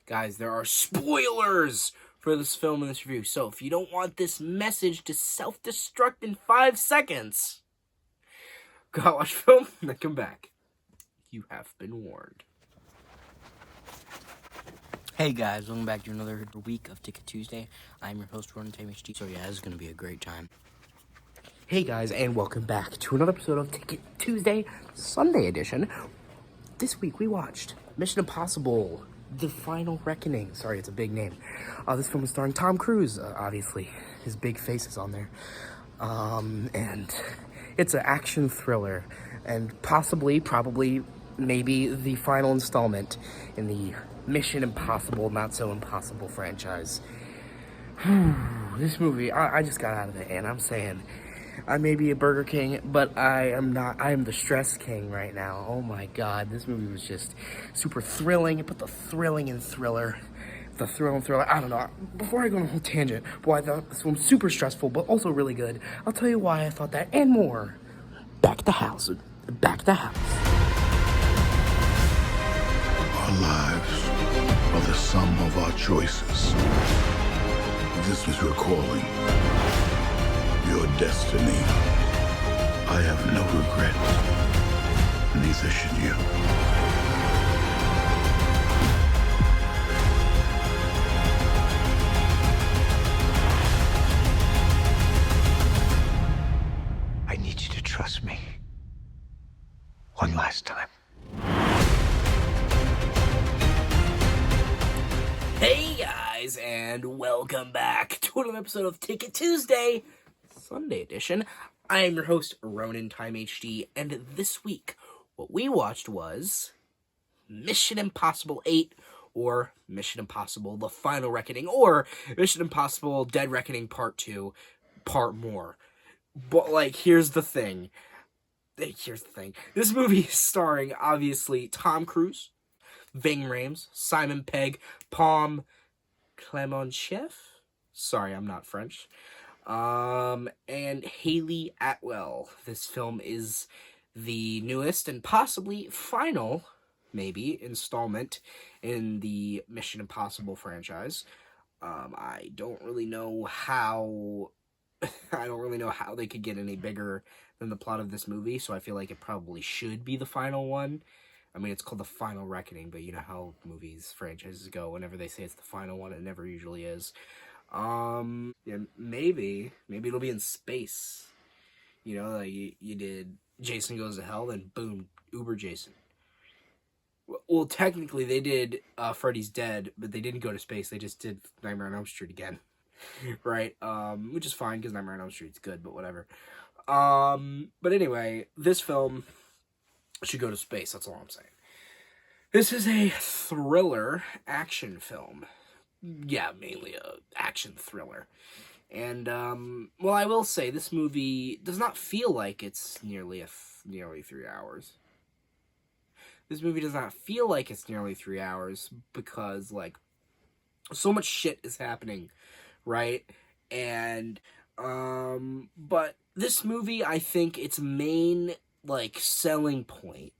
Guys, there are spoilers for this film and this review, so if you don't want this message to self-destruct in 5 seconds, go out, watch film, and then come back. You have been warned. Hey guys, welcome back to another week of Ticket Tuesday. I'm your host, Ronan Time HD, so yeah, this is going to be a great time. Hey guys, and welcome back to another episode of Ticket Tuesday, Sunday edition. This week we watched Mission Impossible, The Final Reckoning. Sorry, it's a big name. This film is starring Tom Cruise, obviously. His big face is on there. And it's an action thriller, and probably, maybe the final installment in the Mission Impossible, Not So Impossible franchise. This movie, I just got out of it, and I'm saying, I may be a Burger King, but I am not. I am the stress king right now. Oh my god, this movie was just super thrilling. It put the thrilling in thriller. The thrill and thriller. I don't know. Before I go on a whole tangent, boy, I thought this one was super stressful, but also really good. I'll tell you why I thought that and more. Back to the house. Back to the house. Our lives are the sum of our choices. This is your calling, your destiny. I have no regrets. Neither should you. I need you to trust me. One last time. Hey guys, and welcome back to another episode of Ticket Tuesday, Sunday edition. I am your host, Ronan Time HD, and this week, what we watched was Mission Impossible 8, or Mission Impossible The Final Reckoning, or Mission Impossible Dead Reckoning Part 2, Part More. But, here's the thing. This movie is starring, obviously, Tom Cruise, Ving Rhames, Simon Pegg, Palm Clemenchef. Sorry, I'm not French. And Haley Atwell. This film is the newest and possibly final, maybe, installment in the Mission Impossible franchise. I don't really know how they could get any bigger than the plot of this movie, so I feel like it probably should be the final one. I mean, it's called The Final Reckoning, but you know how movies, franchises go. Whenever they say it's the final one, it never usually is. Yeah, maybe it'll be in space. You know, like you did Jason Goes to Hell, then boom, Uber Jason. Well, technically they did Freddy's Dead, but they didn't go to space. They just did Nightmare on Elm Street again, right? Which is fine because Nightmare on Elm Street's good, but whatever. But anyway, this film should go to space. That's all I'm saying. This is a thriller action film. Yeah, mainly a action thriller. And, well, I will say, this movie does not feel like it's nearly 3 hours. This movie does not feel like it's nearly 3 hours because, so much shit is happening, right? And, but this movie, I think its main, selling point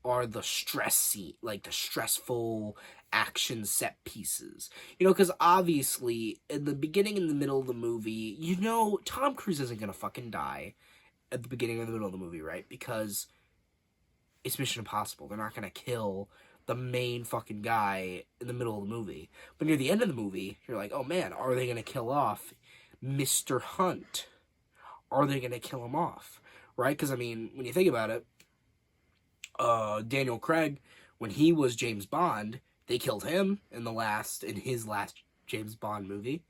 are the stress scene, the stressful action set pieces. You know, because obviously, in the beginning and the middle of the movie, you know, Tom Cruise isn't gonna fucking die at the beginning or the middle of the movie, right? Because it's Mission Impossible. They're not gonna kill the main fucking guy in the middle of the movie. But near the end of the movie, you're like, oh man, are they gonna kill off Mr. Hunt? Are they gonna kill him off? Right? Because, I mean, when you think about it, Daniel Craig, when he was James Bond, they killed him in his last James Bond movie,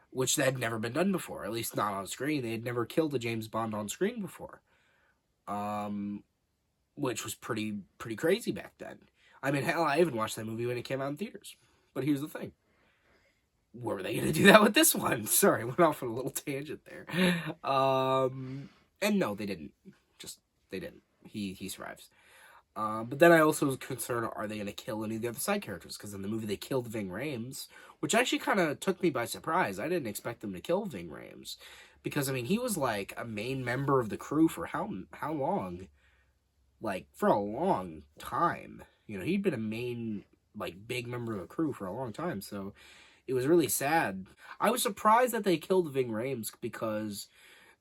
which had never been done before, at least not on screen. They had never killed a James Bond on screen before, which was pretty crazy back then. I mean, hell, I even watched that movie when it came out in theaters. But here's the thing. Were they going to do that with this one? Sorry, went off on a little tangent there. And no, they didn't. They didn't. He survives. But then I also was concerned, are they going to kill any of the other side characters? Because in the movie they killed Ving Rhames, which actually kind of took me by surprise. I didn't expect them to kill Ving Rhames. Because, I mean, he was like a main member of the crew for how long? For a long time. You know, he'd been a main like big member of the crew for a long time, so it was really sad. I was surprised that they killed Ving Rhames because,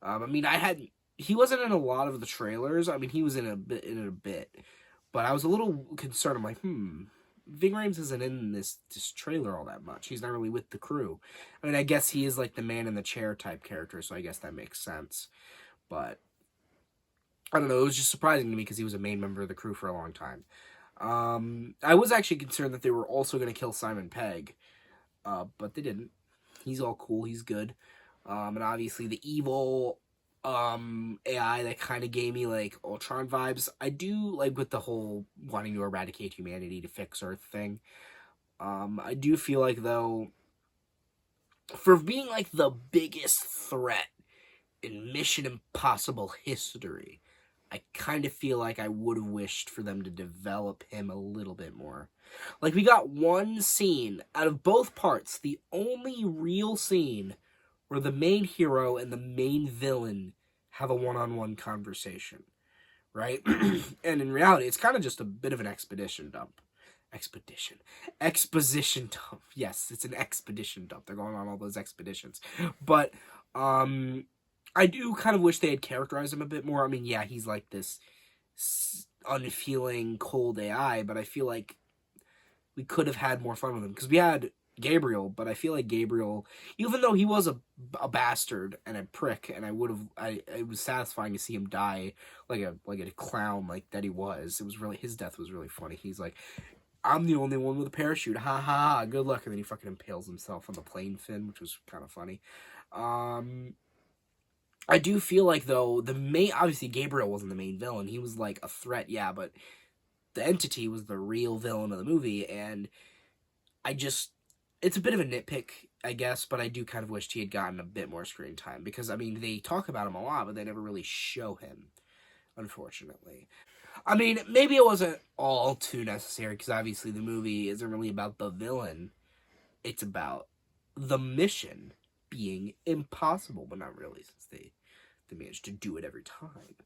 I mean, he wasn't in a lot of the trailers. I mean, he was in a bit, but I was a little concerned. I'm like, Ving Rhames isn't in this trailer all that much. He's not really with the crew. I mean, I guess he is like the man in the chair type character, so I guess that makes sense. But I don't know. It was just surprising to me because he was a main member of the crew for a long time. I was actually concerned that they were also going to kill Simon Pegg, but they didn't. He's all cool. He's good. And obviously the evil AI that kind of gave me like Ultron vibes. I do like with the whole wanting to eradicate humanity to fix Earth thing. I do feel like though, for being like the biggest threat in Mission Impossible history, I kind of feel like I would have wished for them to develop him a little bit more. Like, we got one scene out of both parts, the only real scene where the main hero and the main villain have a one-on-one conversation, right? And in reality, it's kind of just a bit of an exposition dump. Exposition dump. Yes, it's an expedition dump. They're going on all those expeditions. But, I do kind of wish they had characterized him a bit more. I mean, yeah, he's like this unfeeling, cold AI, but I feel like we could have had more fun with him. Because we had Gabriel, but I feel like Gabriel, even though he was a bastard and a prick, and it was satisfying to see him die like a clown like that he was. It was really, his death was really funny. He's like, I'm the only one with a parachute. Ha ha ha. Good luck. And then he fucking impales himself on the plane fin, which was kind of funny. I do feel like, though, obviously Gabriel wasn't the main villain. He was, like, a threat, yeah, but the entity was the real villain of the movie, and it's a bit of a nitpick, I guess, but I do kind of wish he had gotten a bit more screen time, because, I mean, they talk about him a lot, but they never really show him, unfortunately. I mean, maybe it wasn't all too necessary, because obviously the movie isn't really about the villain. It's about the mission being impossible, but not really, since they managed to do it every time.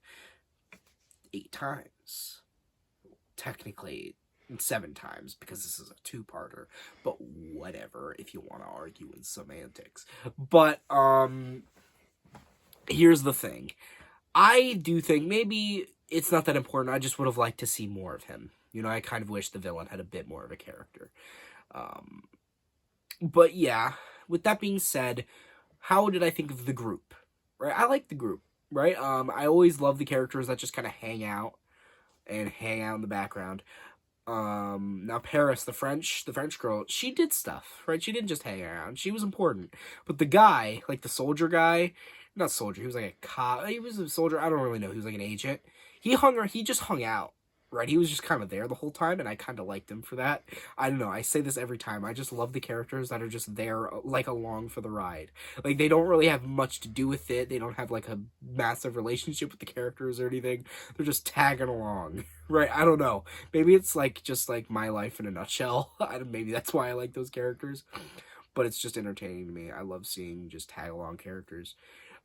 8 times. Technically, 7 times, because this is a 2-parter. But whatever, if you want to argue in semantics. But, here's the thing. I do think maybe it's not that important. I just would have liked to see more of him. You know, I kind of wish the villain had a bit more of a character. But yeah, with that being said, how did I think of the group? Right, I like the group, right? I always love the characters that just kind of hang out in the background. Now Paris, the French girl, she did stuff, right? She didn't just hang around. She was important. But the guy, like the soldier guy, not soldier, he was like a cop. He was a soldier, I don't really know. He was like an agent. He just hung out. Right, he was just kind of there the whole time, and I kind of liked him for that. I don't know, I say this every time. I just love the characters that are just there, like, along for the ride. Like, they don't really have much to do with it. They don't have, like, a massive relationship with the characters or anything. They're just tagging along. Right, I don't know. Maybe it's, like, just, like, my life in a nutshell. Maybe that's why I like those characters. But it's just entertaining to me. I love seeing just tag-along characters.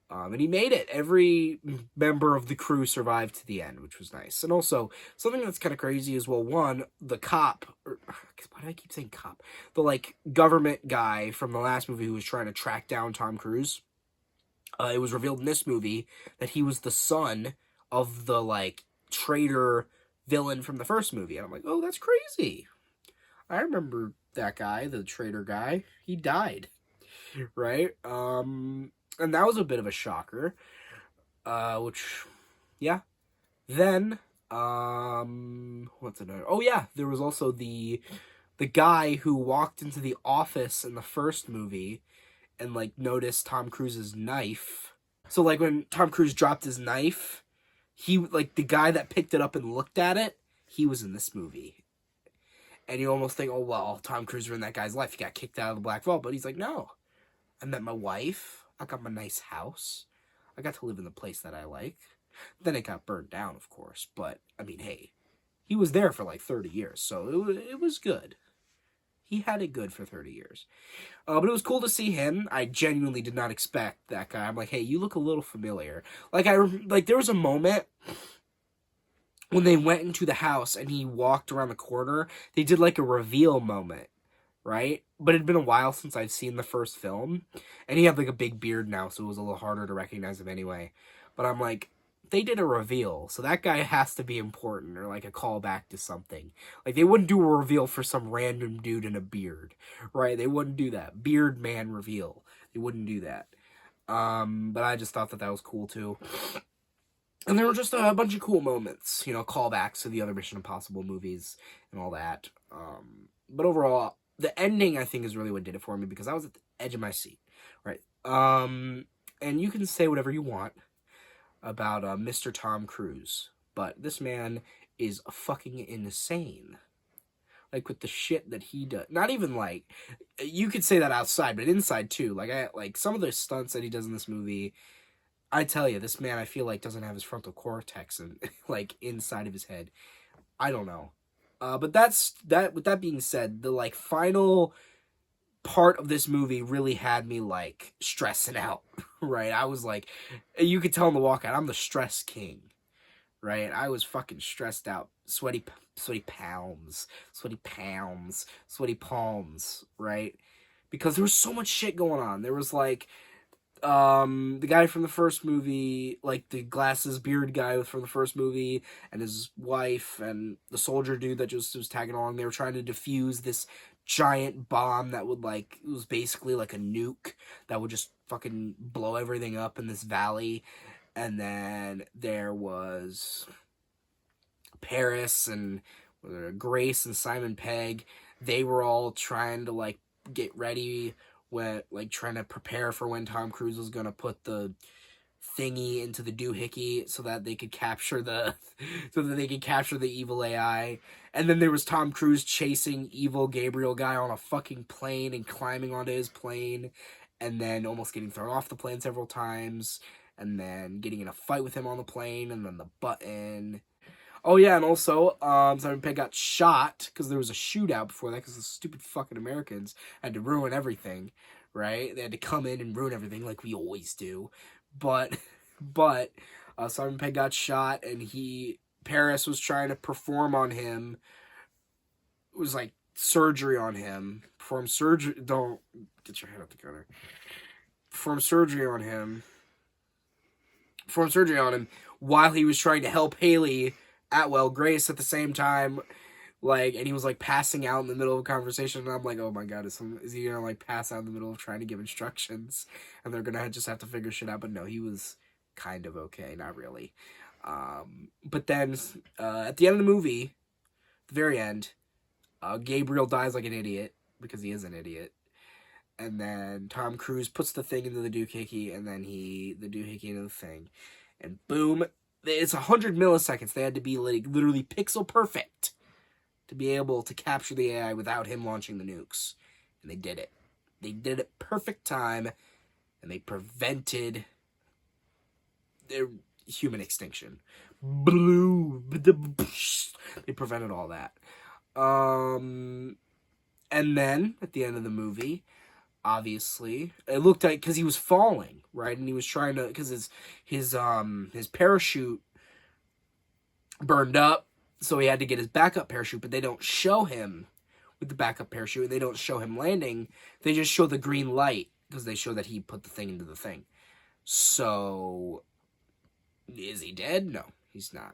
And he made it. Every member of the crew survived to the end, which was nice. And also, something that's kind of crazy is, well, one, the cop, why do I keep saying cop? The, like, government guy from the last movie who was trying to track down Tom Cruise. It was revealed in this movie that he was the son of the, like, traitor villain from the first movie. And I'm like, oh, that's crazy. I remember that guy, the traitor guy. He died. Right? And that was a bit of a shocker, which, yeah. Then, what's another? Oh, yeah, there was also the guy who walked into the office in the first movie and, like, noticed Tom Cruise's knife. So, like, when Tom Cruise dropped his knife, the guy that picked it up and looked at it, he was in this movie. And you almost think, oh, well, Tom Cruise ruined that guy's life. He got kicked out of the Black Vault. But he's like, no, I met my wife. I got my nice house. I got to live in the place that I like. Then it got burned down, of course. But, I mean, hey, he was there for like 30 years. So it was good. He had it good for 30 years. But it was cool to see him. I genuinely did not expect that guy. I'm like, hey, you look a little familiar. Like, there was a moment when they went into the house and he walked around the corner, they did like a reveal moment, right? But it'd been a while since I'd seen the first film, and he had like a big beard now, so it was a little harder to recognize him anyway. But I'm like, they did a reveal, so that guy has to be important, or like a callback to something. Like, they wouldn't do a reveal for some random dude in a beard, right? They wouldn't do that. Beard man reveal. They wouldn't do that. But I just thought that was cool too. And there were just a bunch of cool moments, you know, callbacks to the other Mission Impossible movies and all that. But overall, the ending, I think, is really what did it for me, because I was at the edge of my seat, right? And you can say whatever you want about Mr. Tom Cruise, but this man is fucking insane. Like, with the shit that he does. Not even, like, you could say that outside, but inside, too. Like, some of the stunts that he does in this movie, I tell you, this man, I feel like, doesn't have his frontal cortex and like inside of his head. I don't know. But with that being said, the like final part of this movie really had me like stressing out, right? I was like, you could tell in the walkout, I'm the stress king, right? I was fucking stressed out, sweaty palms, sweaty palms, right? Because there was so much shit going on. There was like, the guy from the first movie, like the glasses beard guy from the first movie, and his wife, and the soldier dude that just was tagging along. They were trying to defuse this giant bomb that would like, it was basically like a nuke that would just fucking blow everything up in this valley. And then there was Paris and Grace and Simon Pegg. They were all trying to like get ready, when like trying to prepare for when Tom Cruise was gonna put the thingy into the doohickey so that they could capture the evil AI. And then there was Tom Cruise chasing evil Gabriel guy on a fucking plane and climbing onto his plane, and then almost getting thrown off the plane several times, and then getting in a fight with him on the plane, and then the button. Oh yeah, and also, Simon Pegg got shot because there was a shootout before that, because the stupid fucking Americans had to ruin everything, right? They had to come in and ruin everything like we always do. But Simon Pegg got shot, and Paris was trying to perform on him. It was like surgery on him. Don't get your head up the gutter. Perform surgery on him while he was trying to help Haley Atwell Grace at the same time, like, and he was like passing out in the middle of a conversation, and I'm like, oh my god, is he gonna like pass out in the middle of trying to give instructions, and they're gonna just have to figure shit out? But no, he was kind of okay, not really. But then at the end of the movie, the very end, Gabriel dies like an idiot, because he is an idiot, and then Tom Cruise puts the thing into the doohickey, and then the doohickey into the thing, and boom. It's 100 milliseconds. They had to be like literally pixel perfect to be able to capture the AI without him launching the nukes. And they did it. They did it perfect time, and they prevented their human extinction. They prevented all that. And then at the end of the movie, obviously, it looked like, because he was falling, right, and he was trying to, because his parachute burned up, so he had to get his backup parachute, but they don't show him with the backup parachute, and they don't show him landing. They just show the green light, because they show that he put the thing into the thing. So, is he dead? No, he's not.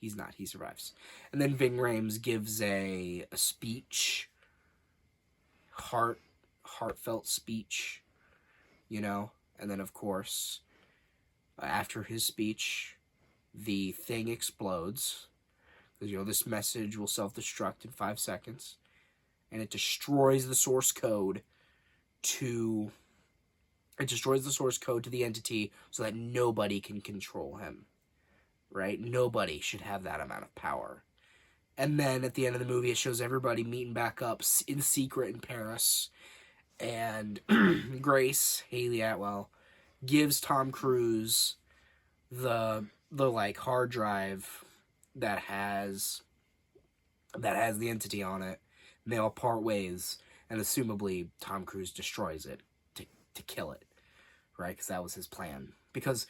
He's not. He survives. And then Ving Rhames gives a speech, heartfelt speech, you know, and then of course, after his speech, the thing explodes, because, you know, this message will self-destruct in 5 seconds, and it destroys the source code to the entity, so that nobody can control him, right? Nobody should have that amount of power. And then at the end of the movie, it shows everybody meeting back up in secret in Paris. And Grace, Haley Atwell, gives Tom Cruise the like hard drive that has the entity on it. And they all part ways, and assumably Tom Cruise destroys it to kill it, right? Because that was his plan. Because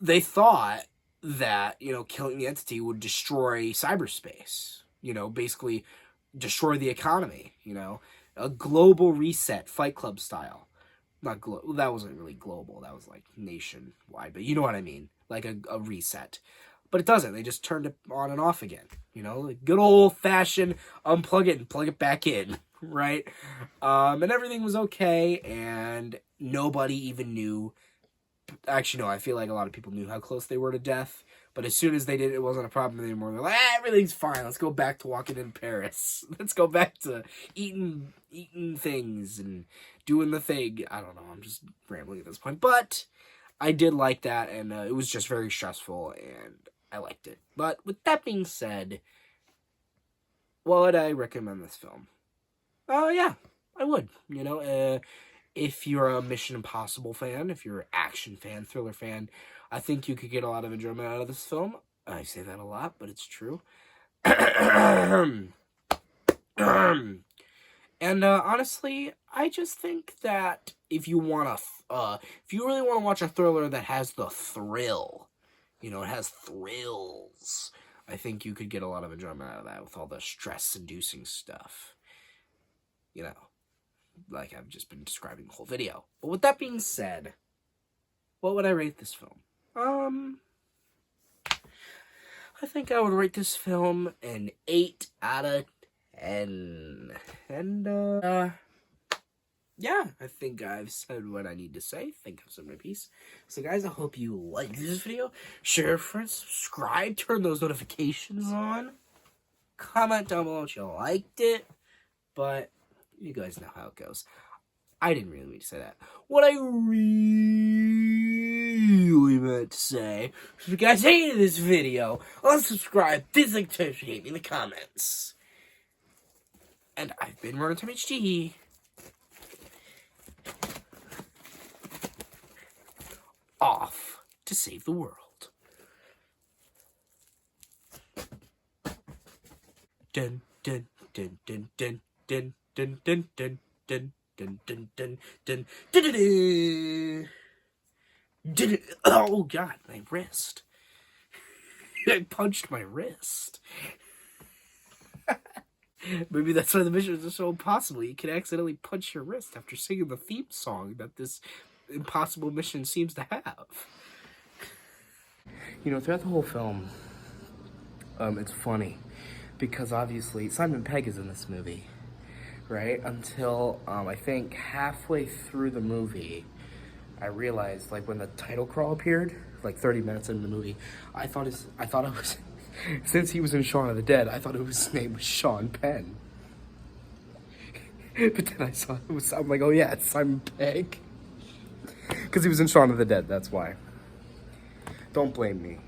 they thought that, killing the entity would destroy cyberspace, basically destroy the economy, a global reset, Fight Club style. Not that wasn't really global, that was like nationwide, but you know what I mean, like a reset. But it doesn't, they just turned it on and off again, like good old-fashioned unplug it and plug it back in, right? And everything was okay, and nobody even knew. Actually, no, I feel like a lot of people knew how close they were to death, but as soon as they did, it wasn't a problem anymore. They're like, everything's fine. Let's go back to walking in Paris. Let's go back to eating things and doing the thing. I don't know. I'm just rambling at this point, but I did like that, and it was just very stressful, and I liked it. But with that being said, would I recommend this film? Oh, yeah, I would. If you're a Mission Impossible fan, if you're an action fan, thriller fan, I think you could get a lot of enjoyment out of this film. I say that a lot, but it's true. And honestly, I just think that if you really want to watch a thriller that has the thrill, it has thrills, I think you could get a lot of enjoyment out of that with all the stress-inducing stuff. Like I've just been describing the whole video. But with that being said, what would I rate this film? I think I would rate this film an 8 out of 10. And, yeah, I think I've said what I need to say. I think I've said my piece. So, guys, I hope you liked this video. Share, friends, subscribe, turn those notifications on. Comment down below if you liked it. But you guys know how it goes. I didn't really mean to say that. What I really meant to say, if you guys hated this video, unsubscribe, dislike, in the comments. And I've been Ronan Time HD. Off to save the world. Dun dun dun dun dun dun dun dun dun dun dun dun dun dun dun dun. Oh god, my wrist. I punched my wrist. Maybe that's why the missions are so impossible. You can accidentally punch your wrist after singing the theme song that this impossible mission seems to have. Throughout the whole film, it's funny because obviously Simon Pegg is in this movie, right? Until I think halfway through the movie, I realized, like, when the title crawl appeared, like 30 minutes into the movie, I thought it was since he was in Shaun of the Dead, I thought his name was Sean Penn. But then I saw I'm like, oh yeah, it's Simon Pegg. Because he was in Shaun of the Dead, that's why. Don't blame me.